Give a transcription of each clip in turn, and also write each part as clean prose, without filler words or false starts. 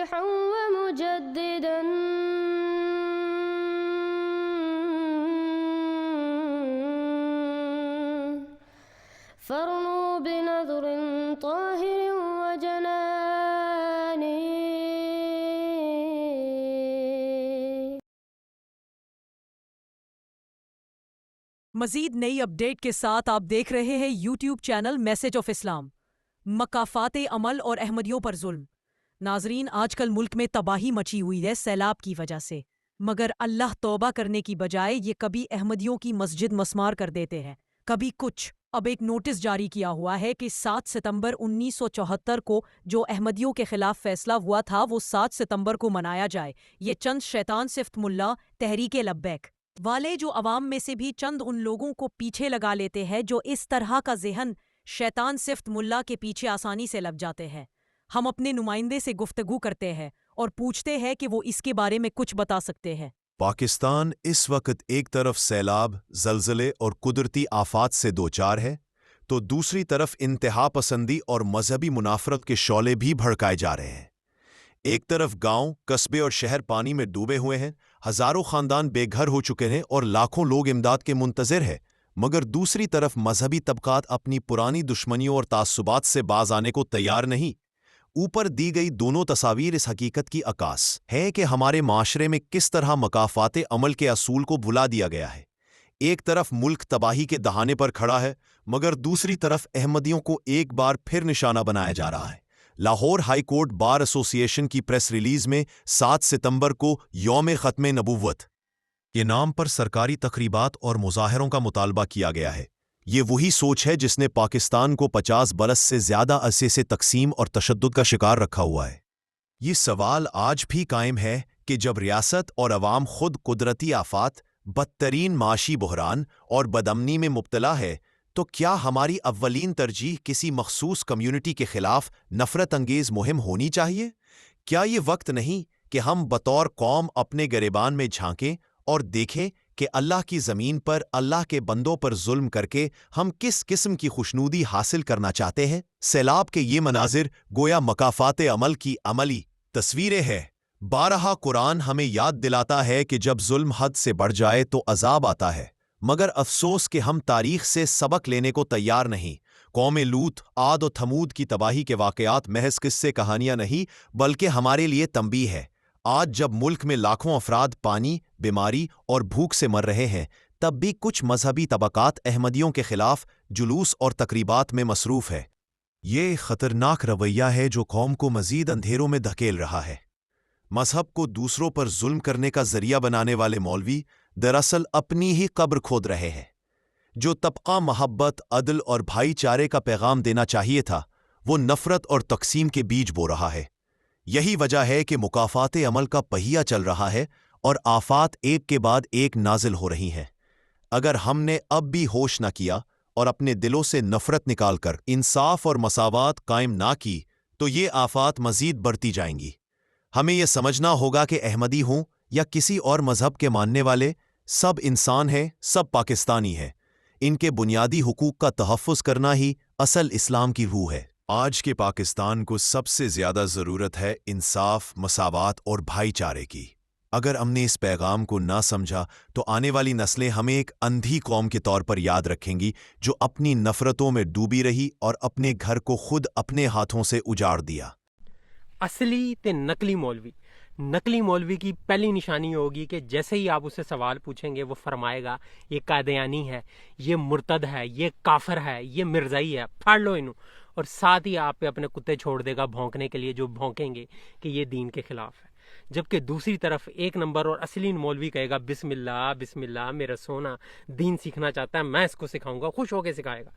صالحا ومجددا فارنوا بنظر طاهر وجنان. مزید نئی اپڈیٹ کے ساتھ آپ دیکھ رہے ہیں یوٹیوب چینل میسج آف اسلام. مکافات عمل اور احمدیوں پر ظلم. ناظرین، آج کل ملک میں تباہی مچی ہوئی ہے سیلاب کی وجہ سے، مگر اللہ توبہ کرنے کی بجائے یہ کبھی احمدیوں کی مسجد مسمار کر دیتے ہیں، کبھی کچھ. اب ایک نوٹس جاری کیا ہوا ہے کہ 7 ستمبر 1974 کو جو احمدیوں کے خلاف فیصلہ ہوا تھا وہ 7 ستمبر کو منایا جائے. یہ چند شیطان صفت ملا تحریک لبیک والے جو عوام میں سے بھی چند ان لوگوں کو پیچھے لگا لیتے ہیں جو اس طرح کا ذہن شیطان صفت ملا کے پیچھے آسانی سے لگ جاتے ہیں. ہم اپنے نمائندے سے گفتگو کرتے ہیں اور پوچھتے ہیں کہ وہ اس کے بارے میں کچھ بتا سکتے ہیں. پاکستان اس وقت ایک طرف سیلاب، زلزلے اور قدرتی آفات سے دوچار ہے، تو دوسری طرف انتہا پسندی اور مذہبی منافرت کے شعلے بھی بھڑکائے جا رہے ہیں. ایک طرف گاؤں، قصبے اور شہر پانی میں ڈوبے ہوئے ہیں، ہزاروں خاندان بے گھر ہو چکے ہیں اور لاکھوں لوگ امداد کے منتظر ہیں، مگر دوسری طرف مذہبی طبقات اپنی پرانی دشمنیوں اور تعصبات سے باز آنے کو تیار نہیں. اوپر دی گئی دونوں تصاویر اس حقیقت کی عکاس ہے کہ ہمارے معاشرے میں کس طرح مکافات عمل کے اصول کو بھلا دیا گیا ہے. ایک طرف ملک تباہی کے دہانے پر کھڑا ہے، مگر دوسری طرف احمدیوں کو ایک بار پھر نشانہ بنایا جا رہا ہے. لاہور ہائی کورٹ بار ایسوسی ایشن کی پریس ریلیز میں 7 ستمبر کو یوم ختم نبوت کے نام پر سرکاری تقریبات اور مظاہروں کا مطالبہ کیا گیا ہے. یہ وہی سوچ ہے جس نے پاکستان کو 50 برس سے زیادہ عرصے سے تقسیم اور تشدد کا شکار رکھا ہوا ہے. یہ سوال آج بھی قائم ہے کہ جب ریاست اور عوام خود قدرتی آفات، بدترین معاشی بحران اور بدامنی میں مبتلا ہے، تو کیا ہماری اولین ترجیح کسی مخصوص کمیونٹی کے خلاف نفرت انگیز مہم ہونی چاہیے؟ کیا یہ وقت نہیں کہ ہم بطور قوم اپنے گریبان میں جھانکیں اور دیکھیں کہ اللہ کی زمین پر اللہ کے بندوں پر ظلم کر کے ہم کس قسم کی خوشنودی حاصل کرنا چاہتے ہیں؟ سیلاب کے یہ مناظر گویا مکافات عمل کی عملی تصویریں ہیں. بارہا قرآن ہمیں یاد دلاتا ہے کہ جب ظلم حد سے بڑھ جائے تو عذاب آتا ہے، مگر افسوس کہ ہم تاریخ سے سبق لینے کو تیار نہیں. قوم لوط، عاد و تھمود کی تباہی کے واقعات محض قصے کہانیاں نہیں بلکہ ہمارے لیے تنبیہ ہے. آج جب ملک میں لاکھوں افراد پانی، بیماری اور بھوک سے مر رہے ہیں، تب بھی کچھ مذہبی طبقات احمدیوں کے خلاف جلوس اور تقریبات میں مصروف ہے. یہ خطرناک رویہ ہے جو قوم کو مزید اندھیروں میں دھکیل رہا ہے. مذہب کو دوسروں پر ظلم کرنے کا ذریعہ بنانے والے مولوی دراصل اپنی ہی قبر کھود رہے ہیں. جو طبقہ محبت، عدل اور بھائی چارے کا پیغام دینا چاہیے تھا، وہ نفرت اور تقسیم کے بیج بو رہا ہے. یہی وجہ ہے کہ مکافات عمل کا پہیہ چل رہا ہے اور آفات ایک کے بعد ایک نازل ہو رہی ہیں. اگر ہم نے اب بھی ہوش نہ کیا اور اپنے دلوں سے نفرت نکال کر انصاف اور مساوات قائم نہ کی تو یہ آفات مزید بڑھتی جائیں گی. ہمیں یہ سمجھنا ہوگا کہ احمدی ہوں یا کسی اور مذہب کے ماننے والے، سب انسان ہیں، سب پاکستانی ہیں. ان کے بنیادی حقوق کا تحفظ کرنا ہی اصل اسلام کی روح ہے. آج کے پاکستان کو سب سے زیادہ ضرورت ہے انصاف، مساوات اور بھائی چارے کی. اگر ہم نے اس پیغام کو نہ سمجھا تو آنے والی نسلیں ہمیں ایک اندھی قوم کے طور پر یاد رکھیں گی جو اپنی نفرتوں میں ڈوبی رہی اور اپنے گھر کو خود اپنے ہاتھوں سے اجاڑ دیا. اصلی تے نقلی مولوی کی پہلی نشانی ہوگی کہ جیسے ہی آپ اسے سوال پوچھیں گے وہ فرمائے گا یہ قادیانی ہے، یہ مرتد ہے، یہ کافر ہے، یہ مرزائی ہے، پھاڑ لو انہوں. اور ساتھ ہی آپ پہ اپنے کتے چھوڑ دے گا بھونکنے کے لیے، جو بھونکیں گے کہ یہ دین کے خلاف ہے. جبکہ دوسری طرف ایک نمبر اور اصلی مولوی کہے گا بسم اللہ میرا سونا دین سیکھنا چاہتا ہے، میں اس کو سکھاؤں گا، خوش ہو کے سکھائے گا.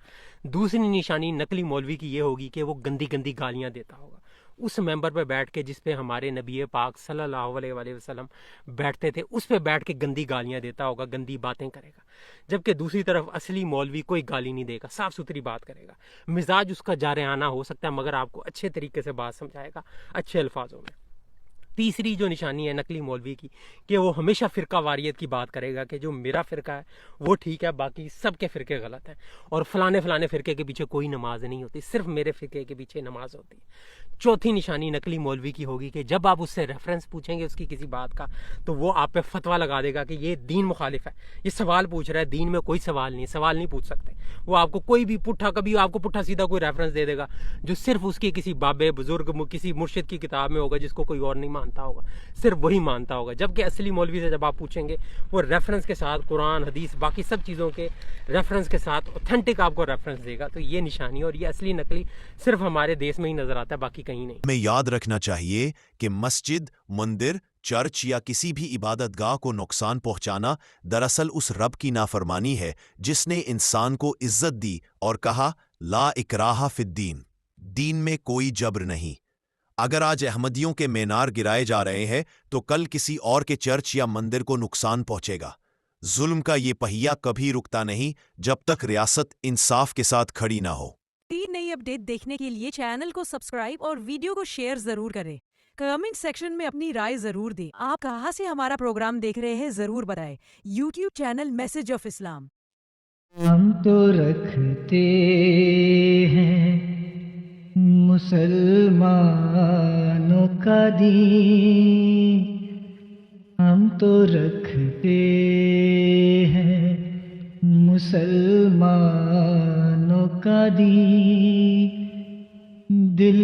دوسری نشانی نقلی مولوی کی یہ ہوگی کہ وہ گندی گندی گالیاں دیتا ہوگا. اس ممبر پہ بیٹھ کے جس پہ ہمارے نبی پاک صلی اللہ علیہ وآلہ وسلم بیٹھتے تھے، اس پہ بیٹھ کے گندی گالیاں دیتا ہوگا، گندی باتیں کرے گا. جبکہ دوسری طرف اصلی مولوی کوئی گالی نہیں دے گا، صاف ستھری بات کرے گا. مزاج اس کا جارحانہ ہو سکتا ہے مگر آپ کو اچھے طریقے سے بات سمجھائے گا، اچھے الفاظوں میں. تیسری جو نشانی ہے نقلی مولوی کی کہ وہ ہمیشہ فرقہ واریت کی بات کرے گا کہ جو میرا فرقہ ہے وہ ٹھیک ہے، باقی سب کے فرقے غلط ہیں، اور فلانے فرقے کے پیچھے کوئی نماز نہیں ہوتی، صرف میرے فرقے کے پیچھے نماز ہوتی ہے۔ چوتھی نشانی نقلی مولوی کی ہوگی کہ جب آپ اس سے ریفرنس پوچھیں گے اس کی کسی بات کا تو وہ آپ پہ فتویٰ لگا دے گا کہ یہ دین مخالف ہے، یہ سوال پوچھ رہا ہے، دین میں کوئی سوال نہیں پوچھ سکتے۔ وہ آپ کو کوئی بھی کبھی آپ کو پٹھا سیدھا کوئی ریفرنس دے دے گا جو صرف اس کے کسی بابے بزرگ کسی مرشد کی کتاب میں ہوگا جس کو کوئی اور نہیں مانتا ہوگا، صرف وہی مانتا ہوگا۔ جبکہ اصلی مولوی سے جب آپ پوچھیں گے وہ ریفرنس کے ساتھ قرآن حدیث باقی سب چیزوں کے ریفرنس کے ساتھ اوتھینٹک آپ کو ریفرنس دے گا۔ تو یہ نشانی اور یہ اصلی نقلی صرف ہمارے دیش میں ہی نظر آتا ہے، باقی کہیں نہیں۔ ہمیں یاد رکھنا چاہیے کہ مسجد، مندر، چرچ یا کسی بھی عبادت گاہ کو نقصان پہنچانا دراصل اس رب کی نافرمانی ہے جس نے انسان کو عزت دی اور کہا لا اکراہ فی الدین، دین میں کوئی جبر نہیں۔ اگر آج احمدیوں کے مینار گرائے جا رہے ہیں تو کل کسی اور کے چرچ یا مندر کو نقصان پہنچے گا۔ ظلم کا یہ پہیہ کبھی رکتا نہیں جب تک ریاست انصاف کے ساتھ کھڑی نہ ہو۔ نئی اپڈیٹ دیکھنے کے لیے چینل کو سبسکرائب اور ویڈیو کو شیئر ضرور کریں۔ کمنٹ سیکشن میں اپنی رائے ضرور دیں۔ آپ کہاں سے ہمارا پروگرام دیکھ رہے ہیں ضرور بتائیں۔ یوٹیوب چینل میسج آف اسلام۔ ہم تو رکھتے ہیں مسلمانوں کا دین، ہم تو رکھتے ہیں مسلمانوں کا دین، دل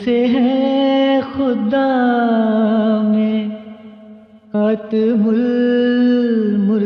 سے ہے خدا میں خاتم المرسلین۔